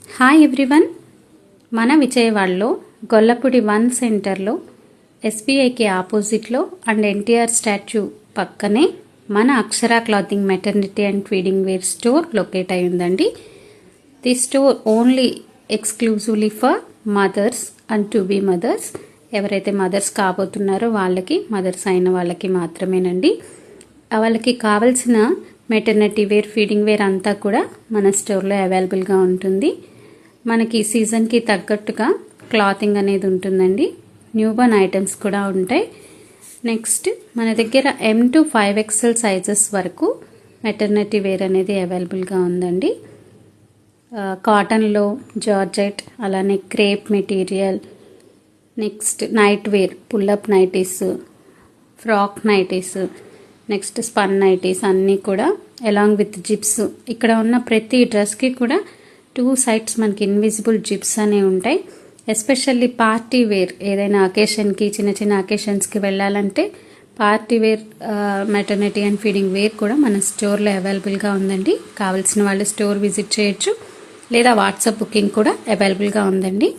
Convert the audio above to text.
Hi everyone, మన విజయవాడలో గొల్లపూడి 1 సెంటర్లో ఎస్బీఐకి ఆపోజిట్లో అండ్ ఎన్టీఆర్ స్టాచ్యూ పక్కనే మన Akshara clothing maternity and feeding wear store locate అయి ఉందండి. The store only exclusively for mothers and to be mothers. ఎవరైతే మదర్స్ కాబోతున్నారో వాళ్ళకి, మదర్స్ అయిన వాళ్ళకి మాత్రమేనండి. వాళ్ళకి కావాల్సిన మెటర్నిటీ వేర్, ఫీడింగ్ వేర్ అంతా కూడా మన స్టోర్లో అవైలబుల్గా ఉంటుంది. మనకి సీజన్కి తగ్గట్టుగా క్లాతింగ్ అనేది ఉంటుందండి. న్యూబర్న్ ఐటమ్స్ కూడా ఉంటాయి. నెక్స్ట్ మన దగ్గర M to 5XL సైజెస్ వరకు మెటర్నిటీ వేర్ అనేది అవైలబుల్గా ఉందండి. కాటన్లో జార్జెట్, అలానే crepe material, next night wear, pull up nighties, frock nighties, next spun nighties అన్నీ కూడా అలాంగ్ విత్ జిప్స్. ఇక్కడ ఉన్న ప్రతి డ్రెస్కి కూడా 2 సైడ్స్ మనకి ఇన్విజిబుల్ జిప్స్ అనేవి ఉంటాయి. ఎస్పెషల్లీ పార్టీ వేర్, ఏదైనా అకేషన్కి, చిన్న చిన్న అకేషన్స్కి వెళ్ళాలంటే party wear maternity and feeding wear కూడా మన స్టోర్లో అవైలబుల్గా ఉందండి. కావాల్సిన వాళ్ళు స్టోర్ విజిట్ చేయొచ్చు, లేదా వాట్సాప్ బుకింగ్ కూడా అవైలబుల్గా ఉందండి.